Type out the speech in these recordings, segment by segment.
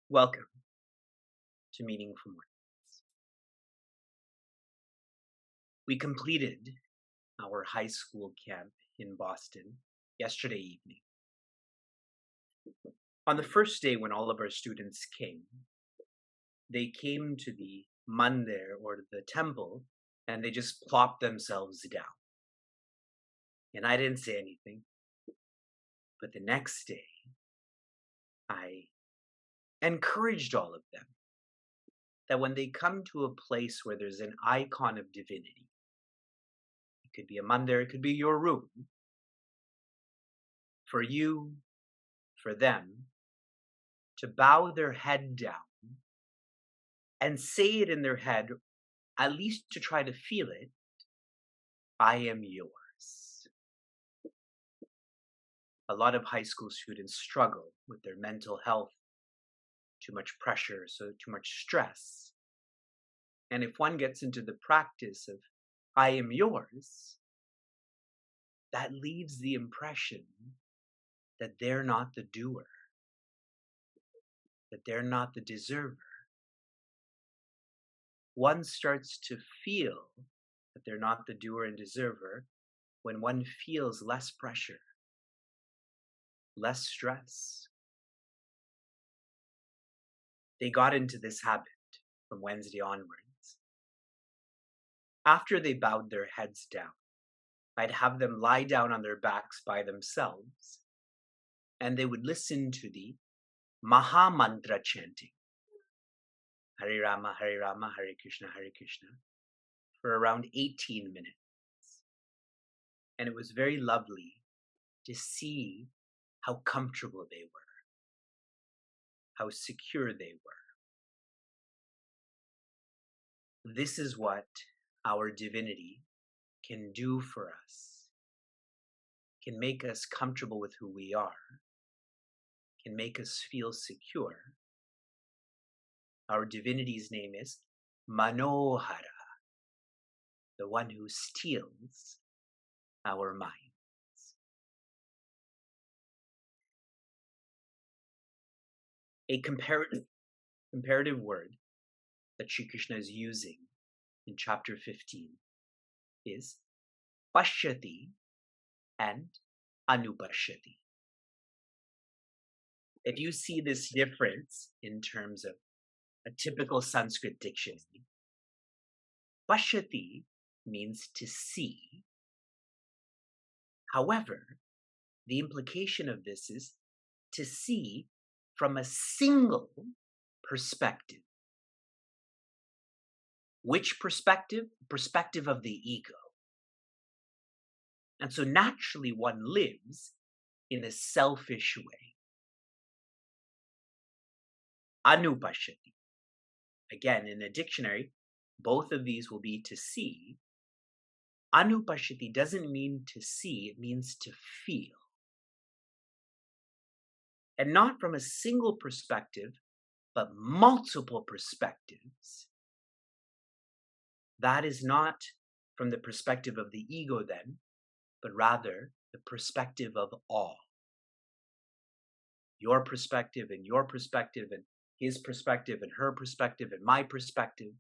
Welcome to Meaningful Mornings. We completed our high school camp in Boston yesterday evening. On the first day, when all of our students came, they came to the mandir, or the temple, and they just plopped themselves down. And I didn't say anything. But the next day, I encouraged all of them that when they come to a place where there's an icon of divinity, it could be a mandir, it could be your room, for you, for them, to bow their head down and say it in their head, at least to try to feel it, I am yours. A lot of high school students struggle with their mental health, too much pressure, so too much stress. And if one gets into the practice of I am yours, that leaves the impression that they're not the doer, that they're not the deserver. One starts to feel that they're not the doer and deserver when one feels less pressure, less stress. They got into this habit from Wednesday onwards. After they bowed their heads down, I'd have them lie down on their backs by themselves, and they would listen to the Maha Mantra chanting, Hare Rama, Hare Krishna, for around 18 minutes. And it was very lovely to see how comfortable they were, how secure they were. This is what our divinity can do for us, can make us comfortable with who we are, can make us feel secure. Our divinity's name is Manohara, the one who steals our minds. A comparative word that Sri Krishna is using in chapter 15 is pashyati and anupashyati. If you see this difference in terms of a typical Sanskrit dictionary, pashyati means to see. However, the implication of this is to see from a single perspective. Which perspective? Perspective of the ego. And so naturally one lives in a selfish way. Anupashyati. Again, in a dictionary, both of these will be to see. Anupashyati doesn't mean to see, it means to feel. And not from a single perspective, but multiple perspectives. That is not from the perspective of the ego then, but rather the perspective of all. Your perspective and his perspective and her perspective and my perspective.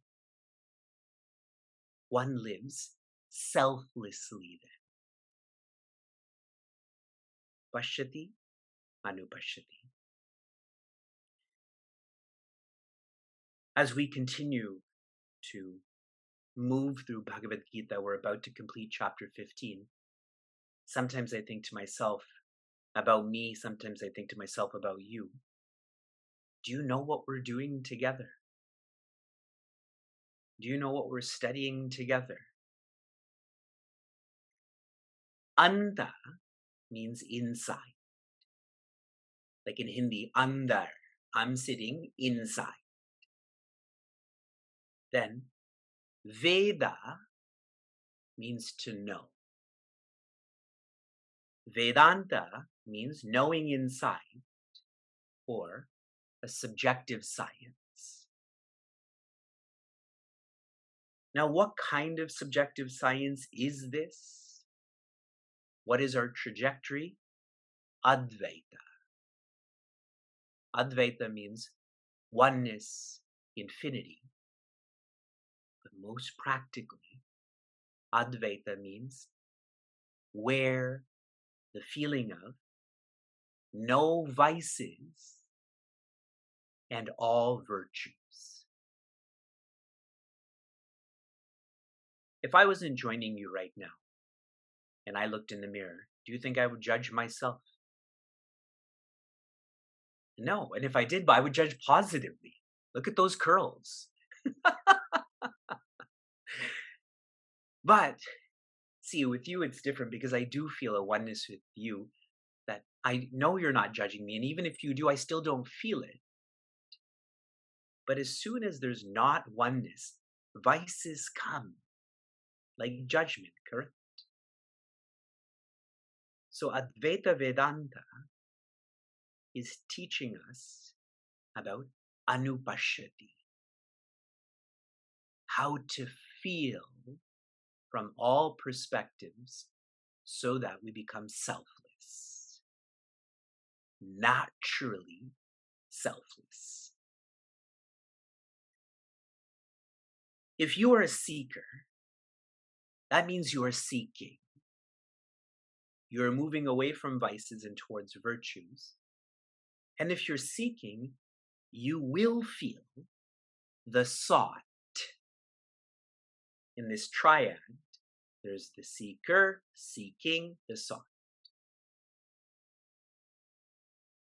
One lives selflessly then. Pashyati, anupashyati. As we continue to move through Bhagavad Gita, we're about to complete chapter 15. Sometimes I think to myself about me, sometimes I think to myself about you. Do you know what we're doing together? Do you know what we're studying together? Anta means inside. Like in Hindi, andar. I'm sitting inside. Then Veda means to know. Vedanta means knowing inside, or a subjective science. Now, what kind of subjective science is this? What is our trajectory? Advaita. Advaita means oneness, infinity. But most practically, Advaita means where the feeling of no vices and all virtues. If I wasn't joining you right now and I looked in the mirror, do you think I would judge myself? No. And if I did, I would judge positively. Look at those curls. But see, with you, it's different because I do feel a oneness with you that I know you're not judging me. And even if you do, I still don't feel it. But as soon as there's not oneness, vices come, like judgment, correct? So Advaita Vedanta is teaching us about anupashyati, how to feel from all perspectives so that we become selfless, naturally selfless. If you are a seeker, that means you are seeking. You are moving away from vices and towards virtues. And if you're seeking, you will feel the sought. In this triad, there's the seeker, seeking, the sought.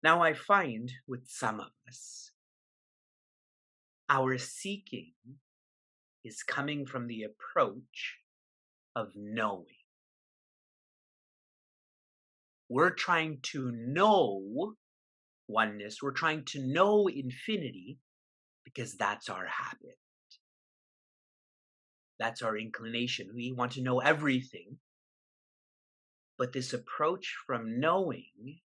Now I find with some of us, our seeking is coming from the approach of knowing. We're trying to know oneness. We're trying to know infinity because that's our habit. That's our inclination. We want to know everything. But this approach from knowing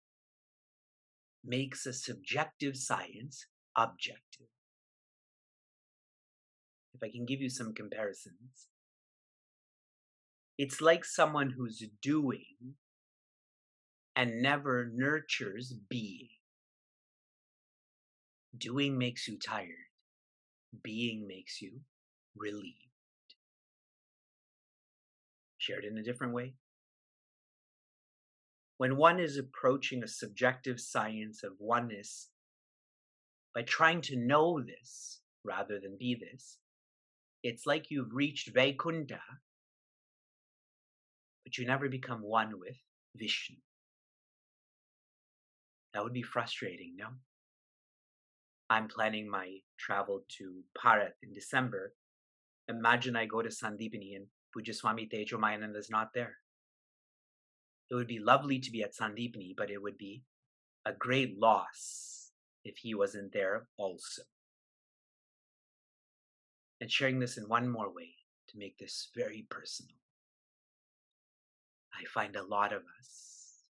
makes a subjective science objective. If I can give you some comparisons, it's like someone who's doing and never nurtures being. Doing makes you tired. Being makes you relieved. Shared in a different way. When one is approaching a subjective science of oneness by trying to know this rather than be this, it's like you've reached Vaikuntha, but you never become one with Vishnu. That would be frustrating, no? I'm planning my travel to Bharat in December. Imagine I go to Sandipani and Pujaswami Tejomayananda is not there. It would be lovely to be at Sandipani, but it would be a great loss if he wasn't there also. And sharing this in one more way to make this very personal. I find a lot of us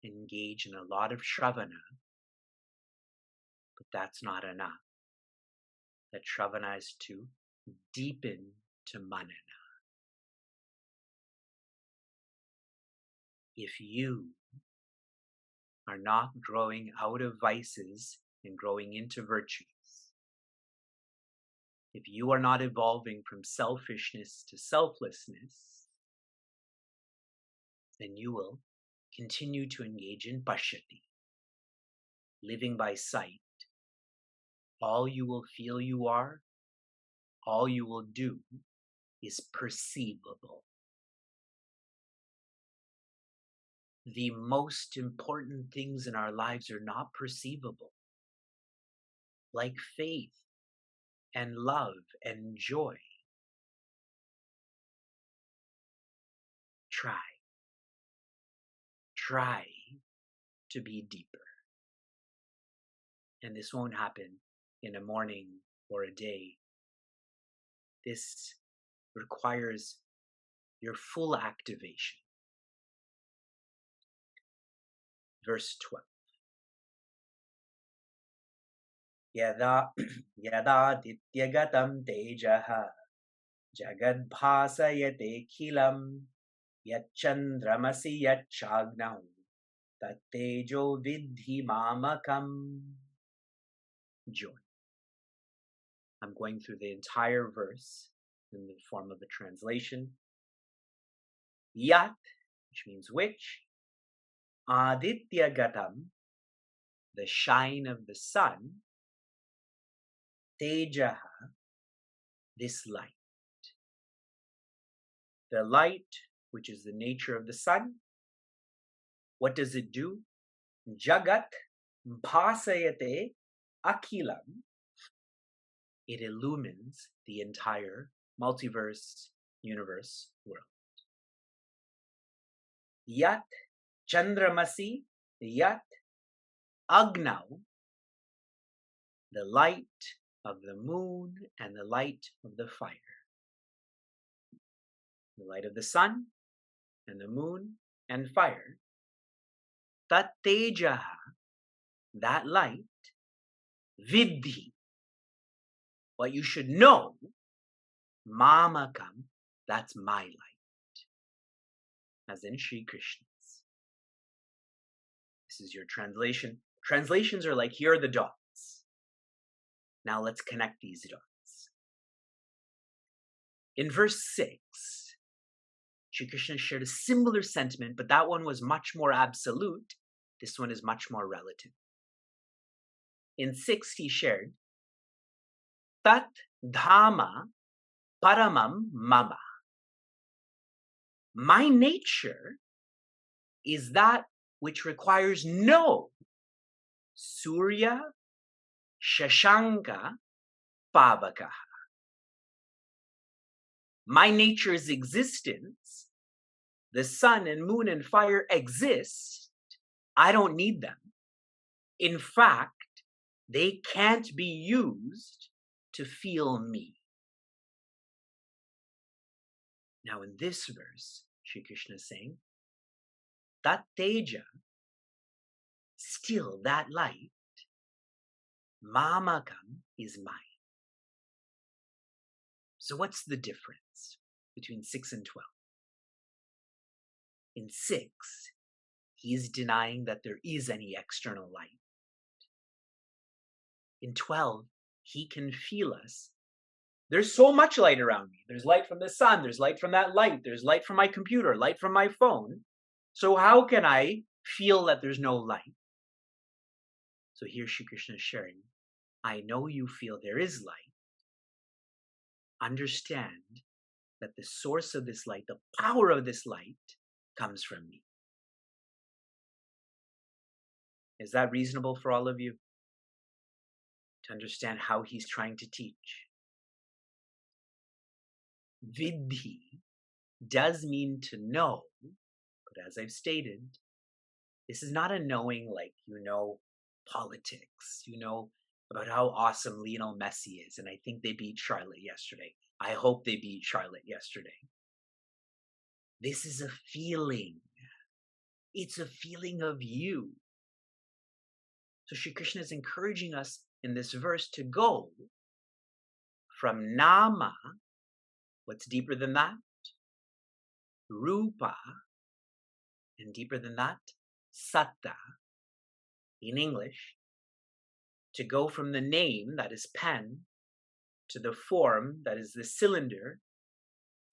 engage in a lot of Shravana, but that's not enough. That Shravana is to deepen to Manana. If you are not growing out of vices and growing into virtues, if you are not evolving from selfishness to selflessness, then you will continue to engage in pashyati, living by sight. All you will feel you are, all you will do is perceivable. The most important things in our lives are not perceivable, like faith and love and joy. Try to be deeper. And this won't happen in a morning or a day. This requires your full activation. Verse 12. Yada dityagatam tejaha jagadbhasayate khilam yatchandramasi yatchagnau tattejo vidhi mamakam. Joy. I'm going through the entire verse in the form of a translation. Yat, which means which, Adityagatam, the shine of the sun, Tejaha, this light. The light, which is the nature of the sun, what does it do? Jagat bhasayate akhilam. It illumines the entire multiverse, universe, world. Yat chandramasi, yat agnau, the light of the moon and the light of the fire. The light of the sun and the moon and fire. Tat tejaha, that light, vidhi, what you should know, mamakam, that's my light, as in Sri Krishna's. This is your translation. Translations are like, here are the dots. Now let's connect these dots. In verse 6, Sri Krishna shared a similar sentiment, but that one was much more absolute. This one is much more relative. In 6, he shared, Tat Dhamma Paramam Mama. My nature is that which requires no Surya Shashanka Pavakaha. My nature's existence, the sun and moon and fire exist. I don't need them. In fact, they can't be used to feel me. Now in this verse, Sri Krishna is saying, that teja, still that light, mamakam is mine. So what's the difference between 6 and 12? In 6, he is denying that there is any external light. In 12, he can feel us. There's so much light around me. There's light from the sun. There's light from that light. There's light from my computer, light from my phone. So how can I feel that there's no light? So here Shri Krishna is sharing, I know you feel there is light. Understand that the source of this light, the power of this light, comes from me. Is that reasonable for all of you? To understand how he's trying to teach. Vidhi does mean to know, but as I've stated, this is not a knowing like you know politics, you know about how awesome Lionel Messi is, and I think they beat Charlotte yesterday. I hope they beat Charlotte yesterday. This is a feeling. It's a feeling of you. So Shri Krishna is encouraging us in this verse to go from nama, what's deeper than that? Rupa, and deeper than that, satta, in English, to go from the name, that is pen, to the form, that is the cylinder,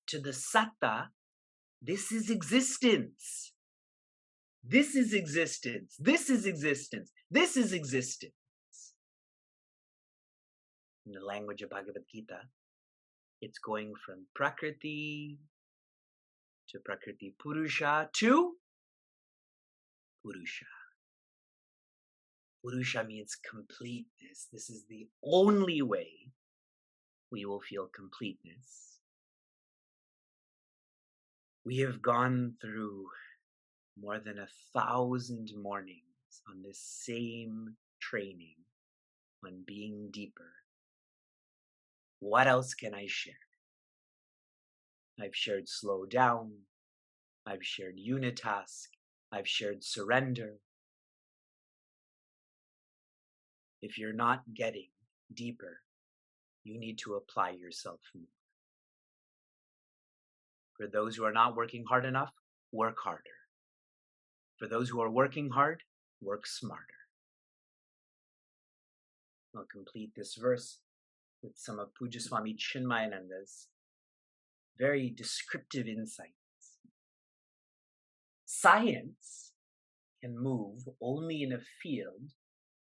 to the satta, this is existence. This is existence. This is existence. This is existence. In the language of Bhagavad Gita, It's going from Prakriti to Prakriti Purusha to Purusha. Purusha means completeness. This is the only way we will feel completeness. We have gone through more than 1,000 mornings on this same training on being deeper. What else can I share? I've shared slow down. I've shared unitask. I've shared surrender. If you're not getting deeper, you need to apply yourself more. For those who are not working hard enough, work harder. For those who are working hard, work smarter. I'll complete this verse with some of Pujya Swami Chinmayananda's very descriptive insights. Science can move only in a field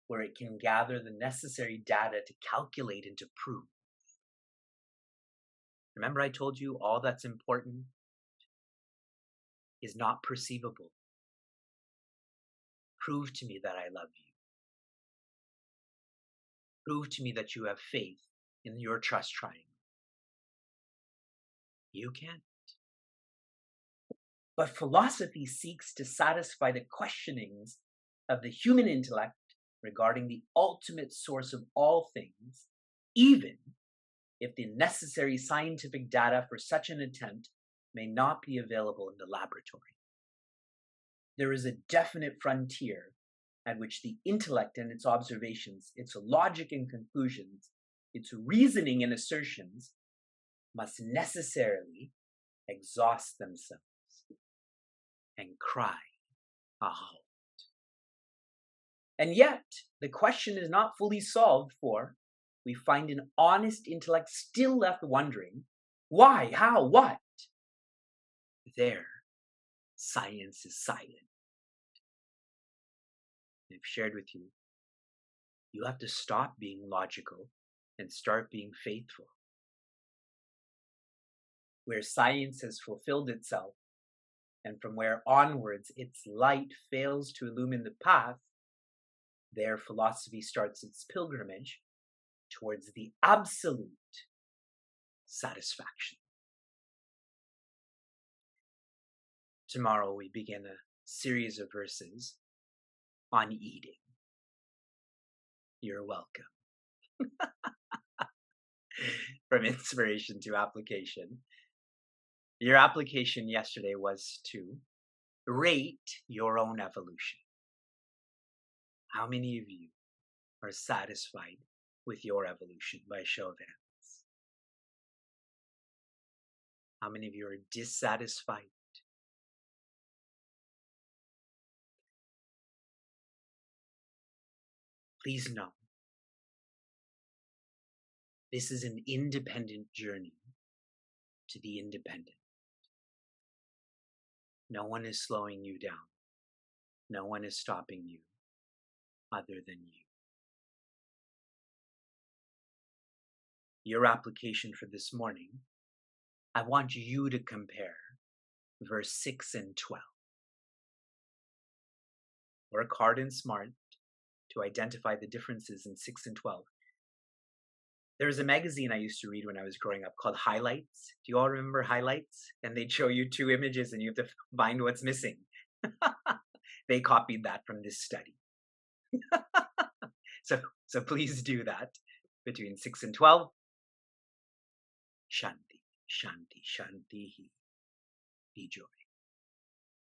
where it can gather the necessary data to calculate and to prove. Remember I told you all that's important is not perceivable. Prove to me that I love you. Prove to me that you have faith in your trust triangle. You can't. But philosophy seeks to satisfy the questionings of the human intellect regarding the ultimate source of all things, even if the necessary scientific data for such an attempt may not be available in the laboratory. There is a definite frontier at which the intellect and its observations, its logic and conclusions, its reasoning and assertions must necessarily exhaust themselves and cry a halt. And yet, the question is not fully solved, for we find an honest intellect still left wondering, why, how, what? There, science is silent. I've shared with you, you have to stop being logical and start being faithful. Where science has fulfilled itself, and from where onwards its light fails to illumine the path, there philosophy starts its pilgrimage towards the absolute satisfaction. Tomorrow we begin a series of verses on eating. You're welcome. From inspiration to application. Your application yesterday was to rate your own evolution. How many of you are satisfied with your evolution by show of hands? How many of you are dissatisfied? Please know, this is an independent journey to the independent. No one is slowing you down. No one is stopping you other than you. Your application for this morning, I want you to compare verse 6 and 12. Work hard and smart to identify the differences in 6 and 12. There was a magazine I used to read when I was growing up called Highlights. Do you all remember Highlights? And they'd show you two images and you have to find what's missing. They copied that from this study. So please do that between 6 and 12. Shanti, Shanti, Shanti. Be joy.